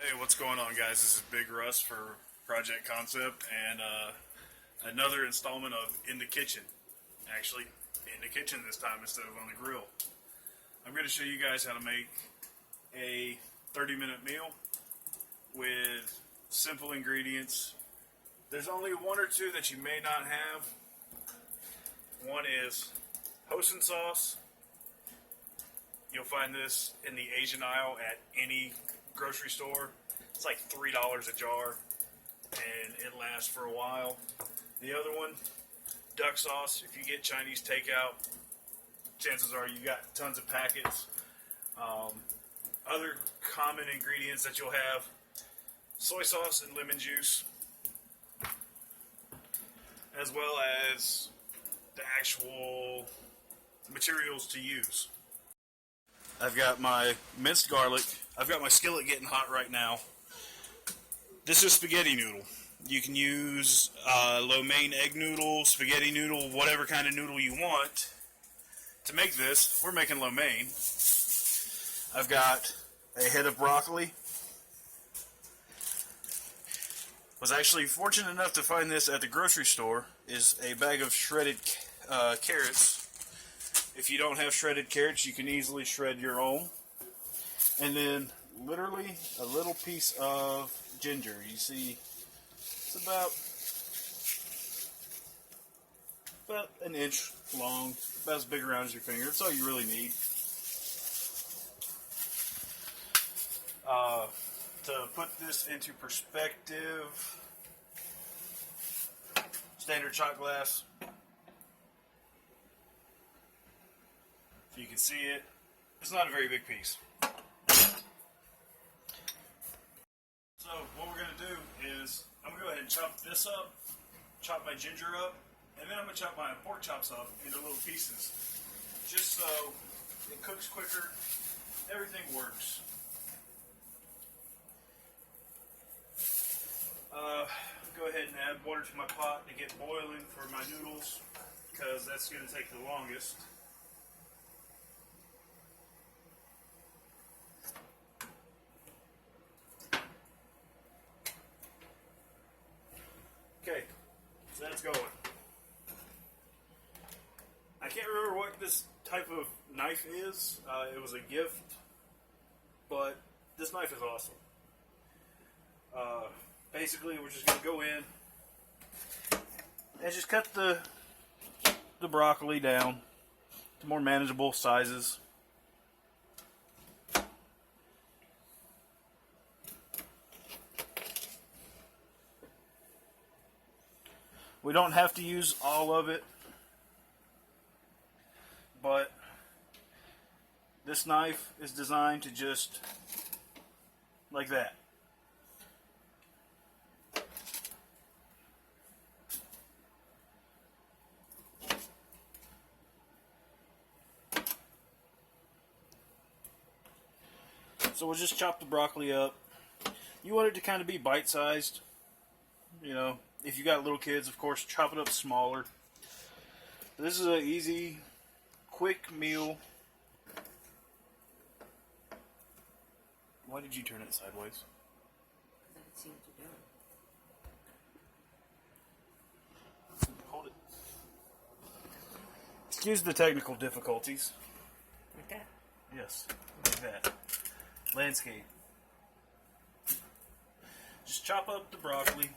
Hey, what's going on, guys? This is Big Russ for Project Concept and another installment of In the Kitchen. Actually, in the kitchen this time instead of on the grill. I'm going to show you guys how to make a 30-minute meal with simple ingredients. There's only one or two that you may not have. One is hoisin sauce. You'll find this in the Asian aisle at any grocery store. It's like $3 a jar and it lasts for a while. The other one, duck sauce. If you get Chinese takeout, chances are you got tons of packets. Other common ingredients that you'll have: soy sauce and lemon juice, as well as the actual materials to use. I've got my minced garlic. I've got my skillet getting hot right now. This is spaghetti noodle. You can use lo mein egg noodle, spaghetti noodle, whatever kind of noodle you want. To make this, we're making lo mein. I've got a head of broccoli. Was actually fortunate enough to find this at the grocery store. Is a bag of shredded carrots. If you don't have shredded carrots, you can easily shred your own. And then literally a little piece of ginger. You see, it's about an inch long, about as big around as your finger. That's all you really need. To put this into perspective, standard shot glass. If you can see it, it's not a very big piece. So what we're going to do is I'm going to go ahead and chop this up, chop my ginger up, and then I'm going to chop my pork chops up into little pieces, just so it cooks quicker, everything works. Go ahead and add water to my pot to get boiling for my noodles, because that's going to take the longest. Okay, so that's going. I can't remember what this type of knife is. It was a gift, but this knife is awesome. Basically, we're just going to go in and just cut the broccoli down to more manageable sizes. We don't have to use all of it, but this knife is designed to just like that. So we'll just chop the broccoli up. You want it to kind of be bite-sized, you know. If you got little kids, of course, chop it up smaller. This is an easy, quick meal. Why did you turn it sideways? Because I can see what you're doing. Hold it. Excuse the technical difficulties. Like that? Yes, like that. Landscape. Just chop up the broccoli.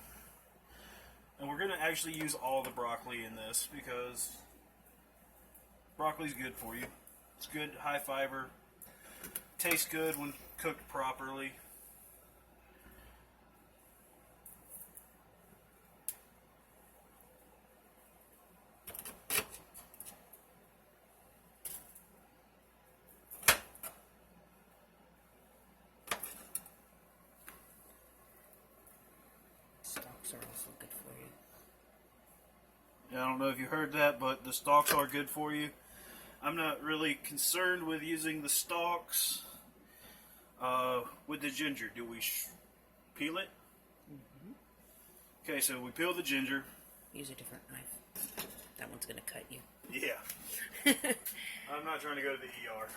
And we're going to actually use all the broccoli in this because broccoli's good for you. It's good, high fiber. Tastes good when cooked properly. Stalks are also good for you. I don't know if you heard that, but the stalks are good for you. I'm not really concerned with using the stalks with the ginger. Do we peel it? Mm-hmm. Okay, so we peel the ginger. Use a different knife. That one's going to cut you. Yeah. I'm not trying to go to the ER.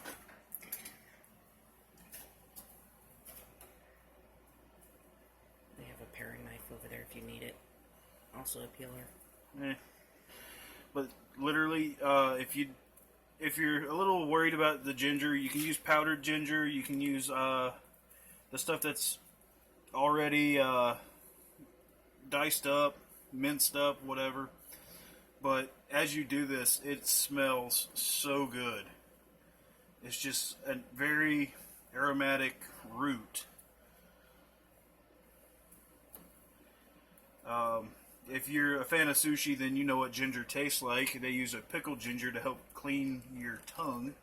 over there if you need it. Also a peeler. But literally, if you're a little worried about the ginger, you can use powdered ginger. You can use the stuff that's already diced up, minced up, whatever. But as you do this, it smells so good. It's just a very aromatic root. If you're a fan of sushi, then you know what ginger tastes like. They use a pickled ginger to help clean your tongue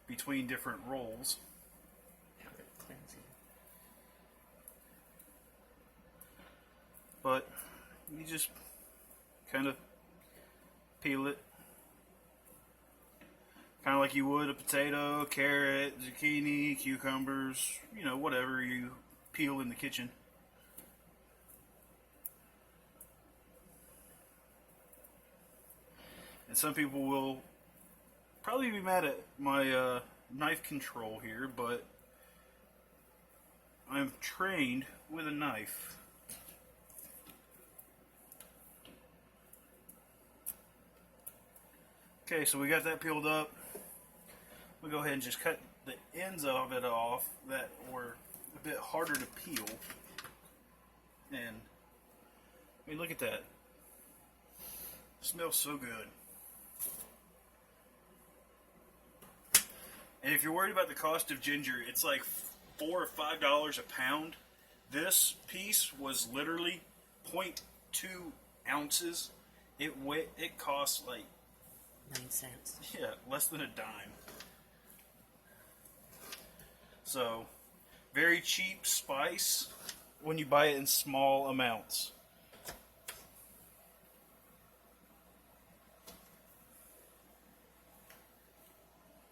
between different rolls. Powder cleansing. But you just kind of peel it. Kind of like you would a potato, carrot, zucchini, cucumbers, you know, whatever you peel in the kitchen. And some people will probably be mad at my knife control here, but I'm trained with a knife. Okay, so we got that peeled up. We'll go ahead and just cut the ends of it off that were a bit harder to peel. And I mean, look at that. It smells so good. And if you're worried about the cost of ginger, it's like $4 or $5 a pound. This piece was literally 0.2 ounces. It costs like 9 cents. Yeah, less than a dime. So, very cheap spice when you buy it in small amounts.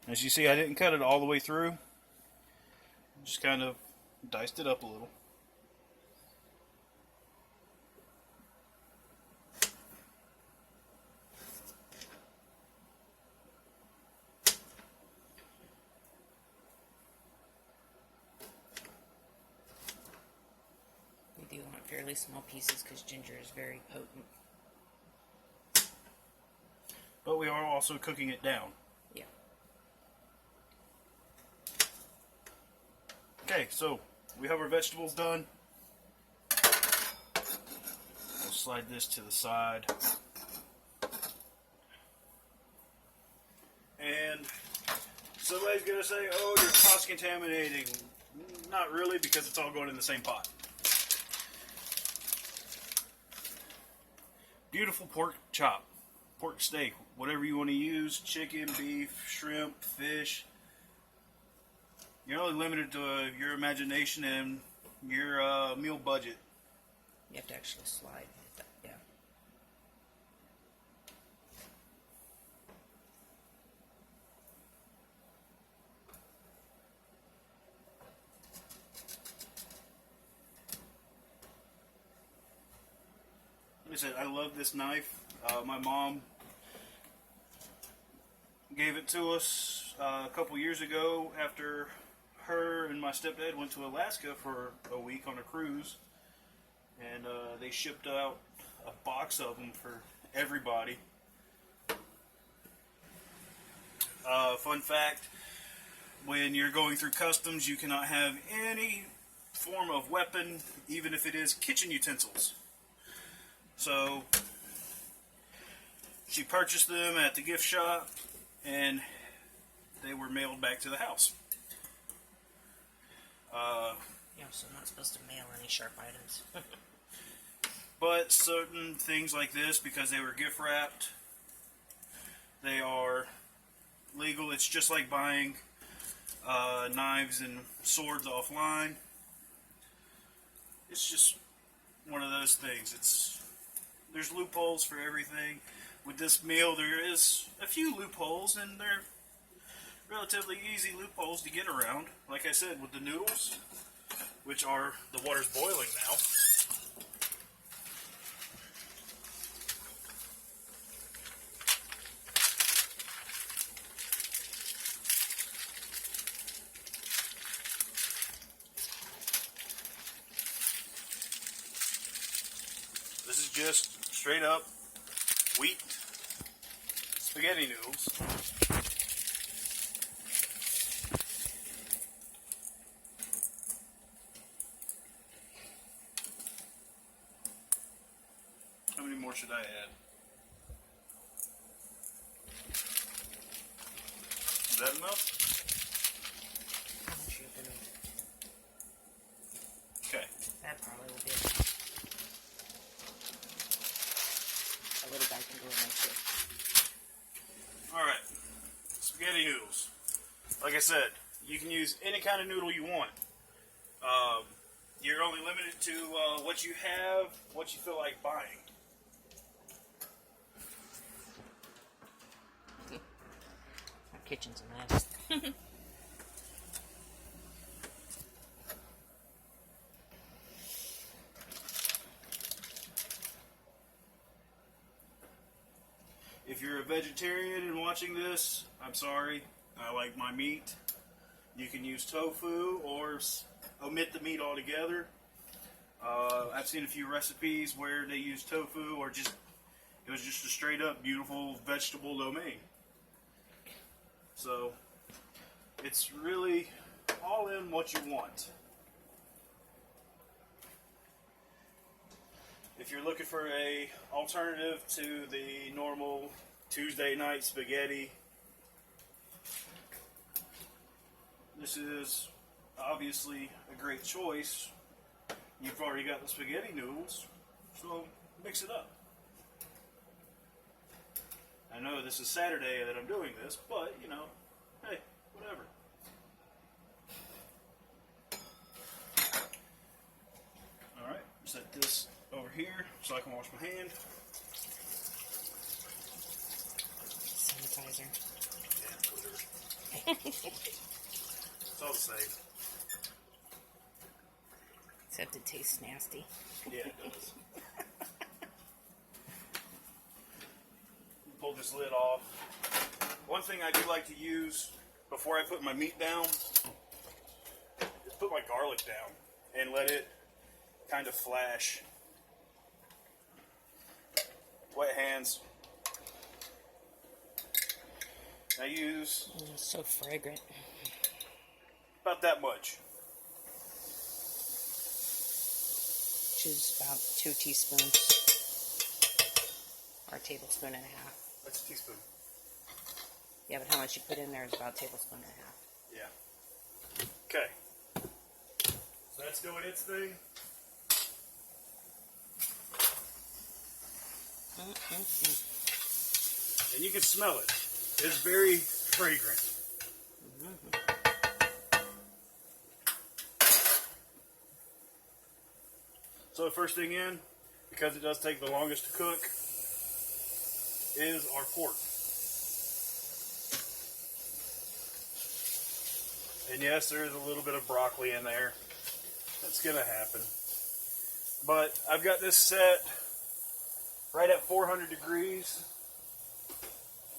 As you see, I didn't cut it all the way through. Just kind of diced it up a little. We do want fairly small pieces because ginger is very potent. But we are also cooking it down. Yeah. Okay, so we have our vegetables done. We'll slide this to the side. And somebody's going to say, oh, you're cross-contaminating. Not really, because it's all going in the same pot. Beautiful pork chop, pork steak, whatever you want to use, chicken, beef, shrimp, fish. You're only limited to your imagination and your meal budget. You have to actually slide. Yeah. Like I said, I love this knife. My mom gave it to us a couple years ago after her and my stepdad went to Alaska for a week on a cruise, and they shipped out a box of them for everybody. Fun fact, when you're going through customs, you cannot have any form of weapon, even if it is kitchen utensils. So she purchased them at the gift shop, and they were mailed back to the house. You're also not supposed to mail any sharp items. But certain things like this, because they were gift wrapped, they are legal. It's just like buying knives and swords offline. It's just one of those things. There's loopholes for everything. With this meal, there is a few loopholes, and they're relatively easy loopholes to get around. Like I said, with the noodles, which are, the water's boiling now. is just straight up wheat spaghetti noodles. How many more should I add? Is that enough? How much are you gonna? Okay. That probably will be enough. A little guy can go in there too. Alright. Spaghetti noodles. Like I said, you can use any kind of noodle you want. You're only limited to what you have, what you feel like buying. Our kitchen's a mess. If you're a vegetarian and watching this, I'm sorry. I like my meat. You can use tofu or omit the meat altogether. I've seen a few recipes where they use tofu or it was just a straight up beautiful vegetable lo mein. So it's really all in what you want. If you're looking for a alternative to the normal Tuesday night spaghetti, this is obviously a great choice. You've already got the spaghetti noodles, so mix it up. I know this is Saturday that I'm doing this, but you know, hey, whatever. Alright, set this over here so I can wash my hand. Sanitizer. Yeah, whatever. It's all the same. Except it tastes nasty. Yeah, it does. Pull this lid off. One thing I do like to use before I put my meat down is put my garlic down and let it kind of flash. Wet hands. I use It's so fragrant. about that much. Which is about 2 teaspoons. Or a tablespoon and a half. That's a teaspoon. Yeah, but how much you put in there is about a tablespoon and a half. Yeah. Okay. So that's doing its thing. And you can smell it. It's very fragrant. So the first thing in, because it does take the longest to cook, is our pork. And yes, there is a little bit of broccoli in there. That's going to happen. But I've got this set right at 400 degrees.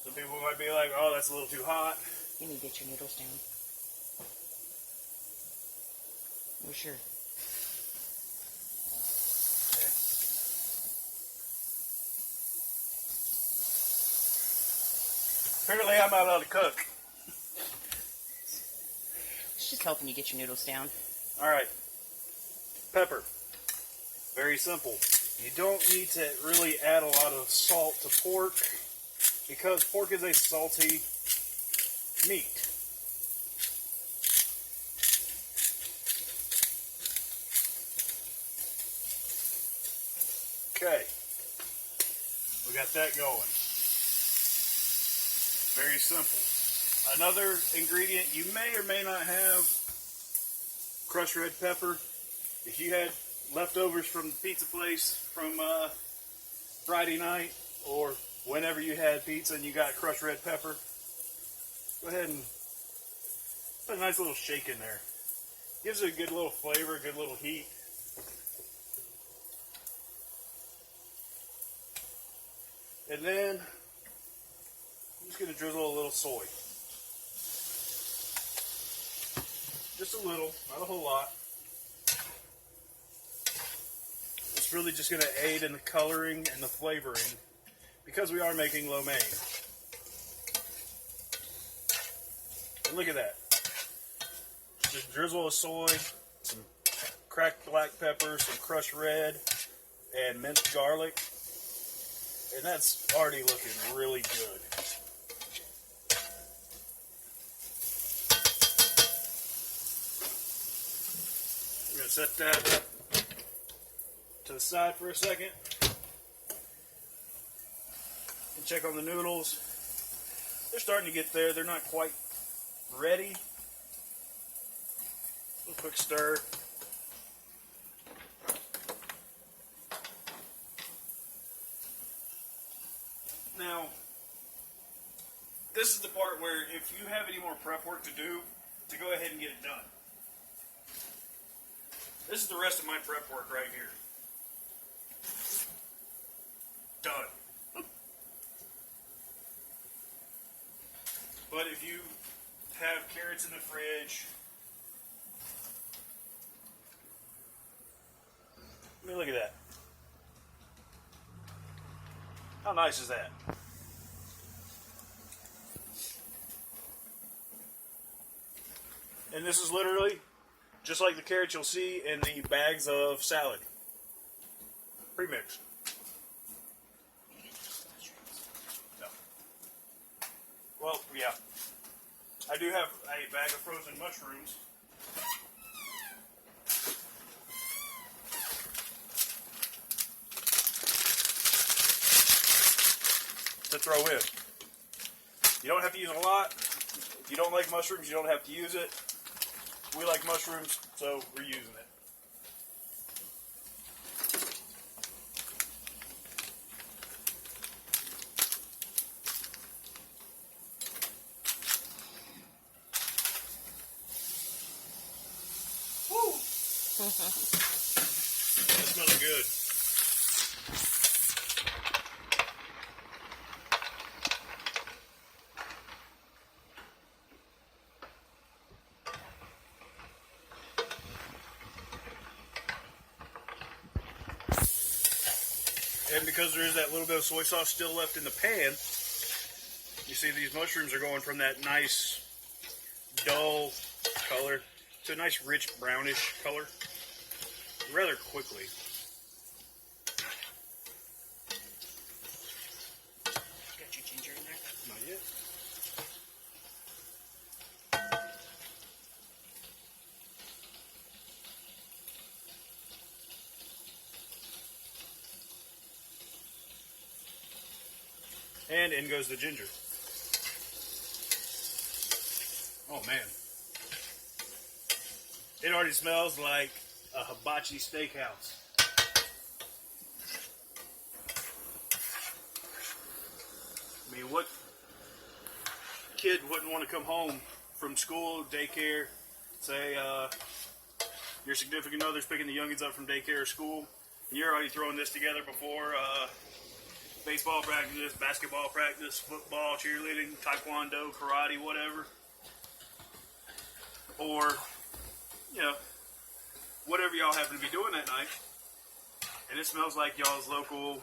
Some people might be like, oh, that's a little too hot. You need to get your noodles down. Oh, sure. Okay. Apparently I'm not allowed to cook. It's just helping you get your noodles down. Alright. Pepper. Very simple. You don't need to really add a lot of salt to pork because pork is a salty meat. Okay. We got that going. Very simple. Another ingredient you may or may not have, crushed red pepper. If you had leftovers from the pizza place from Friday night or whenever you had pizza and you got crushed red pepper, go ahead and put a nice little shake in there. Gives it a good little flavor, a good little heat. And then I'm just going to drizzle a little soy. Just a little, not a whole lot. It's really just going to aid in the coloring and the flavoring because we are making lo mein. And look at that. Just drizzle of soy, some cracked black pepper, some crushed red, and minced garlic. And that's already looking really good. We're going to set that to the side for a second. And check on the noodles. They're starting to get there. They're not quite ready. A quick stir. Now, this is the part where if you have any more prep work to do, to go ahead and get it done. This is the rest of my prep work right here. Done. But if you have carrots in the fridge, I mean, look at that. How nice is that? And this is literally just like the carrots you'll see in the bags of salad. Pre-mixed. No. Well, yeah. I do have a bag of frozen mushrooms. To throw in. You don't have to use a lot. If you don't like mushrooms, you don't have to use it. We like mushrooms, so we're using it. Woo! That smells good. And because there is that little bit of soy sauce still left in the pan, you see these mushrooms are going from that nice dull color to a nice rich brownish color rather quickly. Got your ginger in there? Not yet. And in goes the ginger. Oh man. It already smells like a hibachi steakhouse. I mean, what kid wouldn't want to come home from school, daycare, say your significant other's picking the youngins up from daycare or school, and you're already throwing this together before baseball practice, basketball practice, football, cheerleading, taekwondo, karate, whatever. Or, you know, whatever y'all happen to be doing that night. And it smells like y'all's local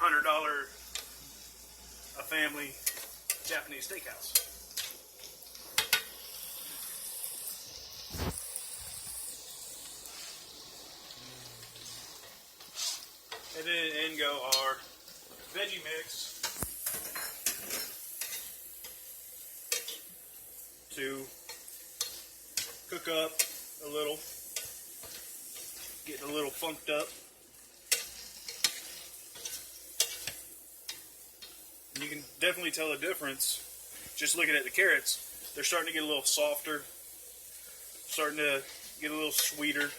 $100 a family Japanese steakhouse. And then in go our veggie mix to cook up a little, getting a little funked up. And you can definitely tell a difference just looking at the carrots. They're starting to get a little softer, starting to get a little sweeter.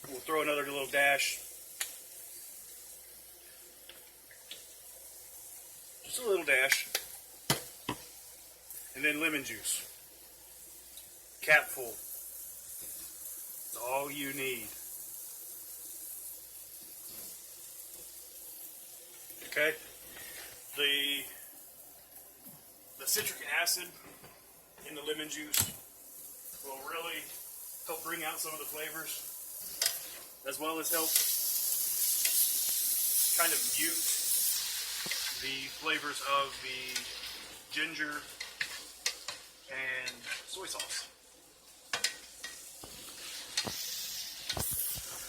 We'll throw another little dash. Just a little dash. And then lemon juice. Cap full. That's all you need. The the citric acid in the lemon juice will really help bring out some of the flavors, as well as help kind of mute the flavors of the ginger and soy sauce.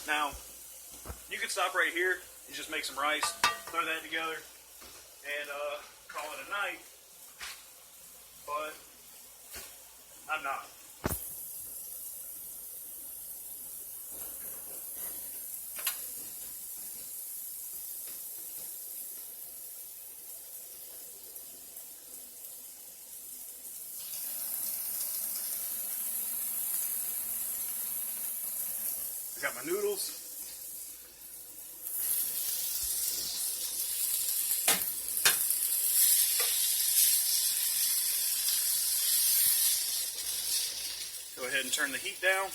Now, you can stop right here and just make some rice, throw that together, and call it a night, but I'm not. I got my noodles. Go ahead and turn the heat down.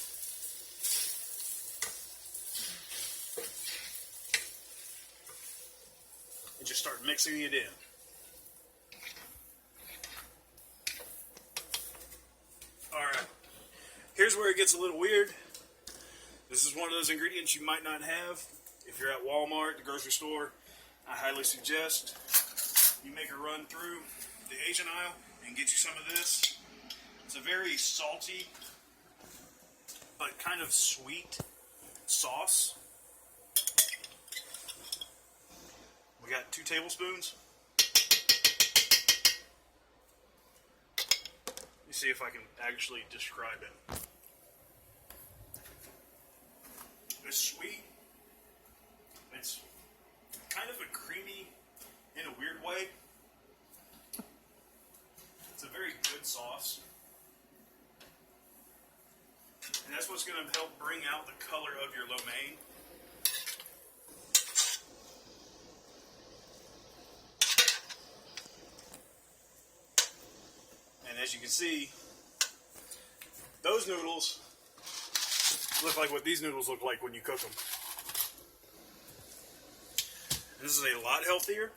And just start mixing it in. Alright. Here's where it gets a little weird. This is one of those ingredients you might not have. If you're at Walmart, the grocery store, I highly suggest you make a run through the Asian aisle and get you some of this. It's a very salty, but kind of sweet sauce. We got 2 tablespoons. Let me see if I can actually describe it. It's sweet. It's kind of a creamy in a weird way. It's a very good sauce. And that's what's going to help bring out the color of your lo mein. And as you can see, those noodles look like what these noodles look like when you cook them. This is a lot healthier.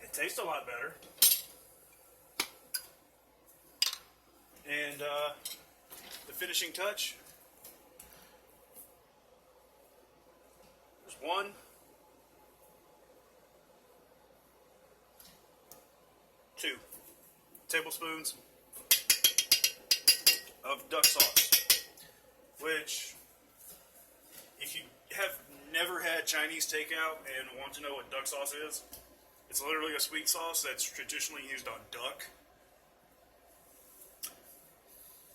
It tastes a lot better. And the finishing touch. There's 1. 2 tablespoons of duck sauce, which, if you have never had Chinese takeout and want to know what duck sauce is, it's literally a sweet sauce that's traditionally used on duck.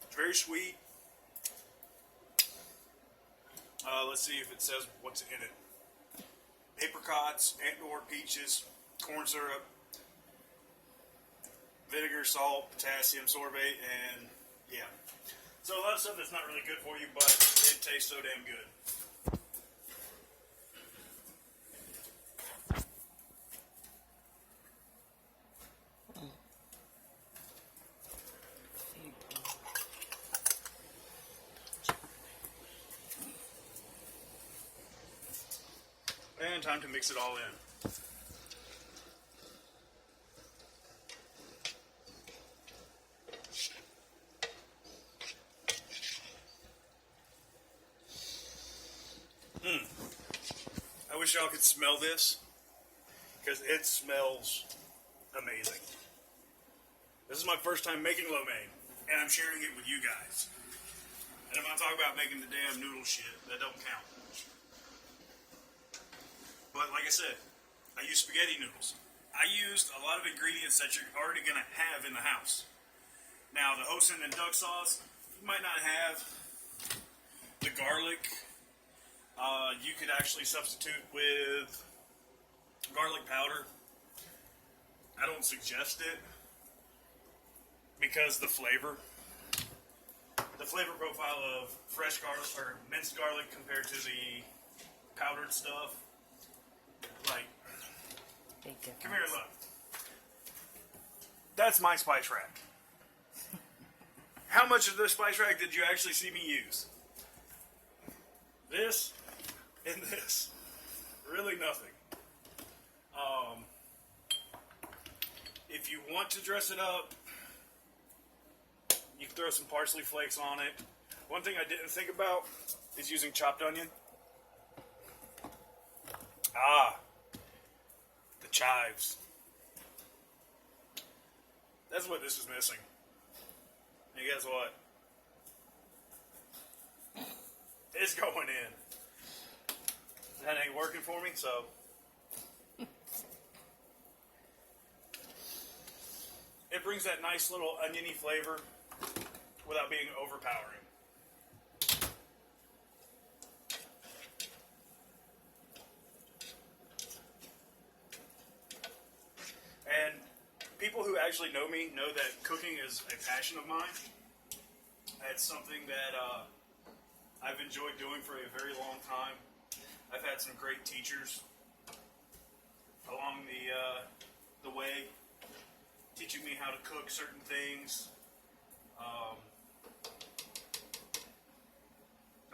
It's very sweet. Let's see if it says what's in it. Apricots, and/or peaches, corn syrup, vinegar, salt, potassium sorbate, and yeah. So a lot of stuff that's not really good for you, but it tastes so damn good. And time to mix it all in. I wish y'all could smell this, because it smells amazing. This is my first time making lo mein, and I'm sharing it with you guys. And I'm not talking about making the damn noodle shit. That don't count. But like I said, I use spaghetti noodles. I used a lot of ingredients that you're already going to have in the house. Now, the hoisin and duck sauce, you might not have. The garlic, you could actually substitute with garlic powder. I don't suggest it because the flavor profile of fresh garlic or minced garlic compared to the powdered stuff, like, Big difference. come here and look. That's my spice rack. How much of this spice rack did you actually see me use? This and this. Really nothing. If you want to dress it up, you can throw some parsley flakes on it. One thing I didn't think about is using chopped onion. Ah, the chives. That's what this is missing. And guess what? It's going in. That ain't working for me, so. It brings that nice little oniony flavor without being overpowering. And people who actually know me know that cooking is a passion of mine. It's something that I've enjoyed doing for a very long time. I've had some great teachers along the way, teaching me how to cook certain things. I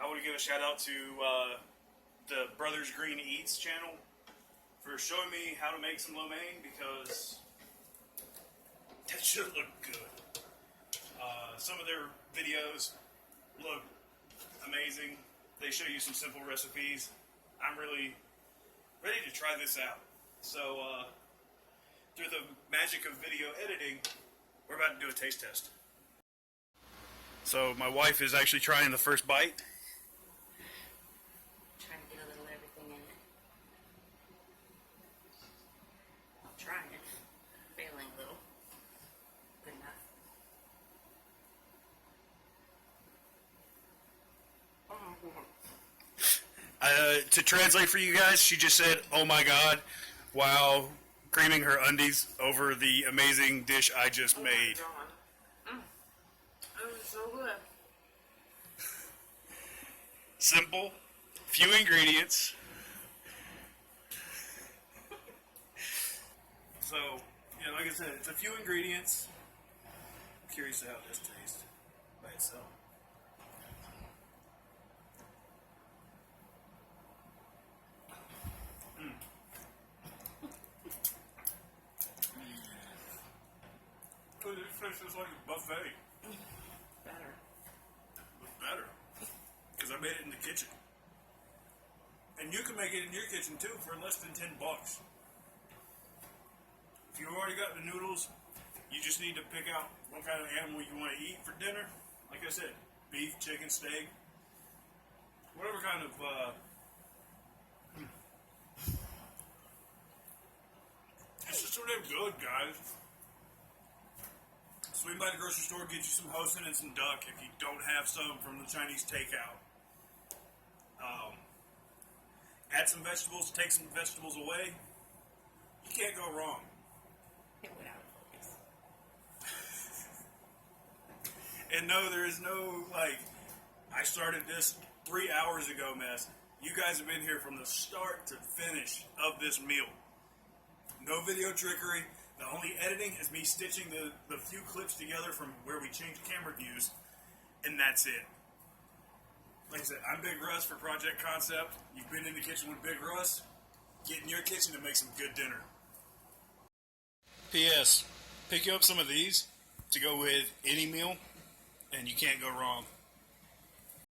want to give a shout out to the Brothers Green Eats channel for showing me how to make some lo mein, because that should look good. Some of their videos look amazing. They show you some simple recipes. I'm really ready to try this out. So, through the magic of video editing, we're about to do a taste test. So, my wife is actually trying the first bite. Trying to get a little everything in it. I'm trying it. Failing a little. Good enough. To translate for you guys, she just said, "Oh my God," while creaming her undies over the amazing dish I just made. It was so good. Simple, few ingredients. So, yeah, like I said, it's a few ingredients. I'm curious how this tastes by itself. This tastes like a buffet. Better. It's better. Because I made it in the kitchen. And you can make it in your kitchen too for less than $10. If you've already got the noodles, you just need to pick out what kind of animal you want to eat for dinner. Like I said, beef, chicken, steak, whatever kind of it's just so damn good, guys. Swing by the grocery store, get you some hoisin and some duck if you don't have some from the Chinese takeout. Add some vegetables, take some vegetables away. You can't go wrong. It went out of focus. And no, there is no, like, I started this 3 hours ago mess. You guys have been here from the start to finish of this meal. No video trickery. The only editing is me stitching the few clips together from where we changed camera views, and that's it. Like I said, I'm Big Russ for Project Concept. You've been in the kitchen with Big Russ. Get in your kitchen and make some good dinner. P.S. Pick you up some of these to go with any meal, and you can't go wrong.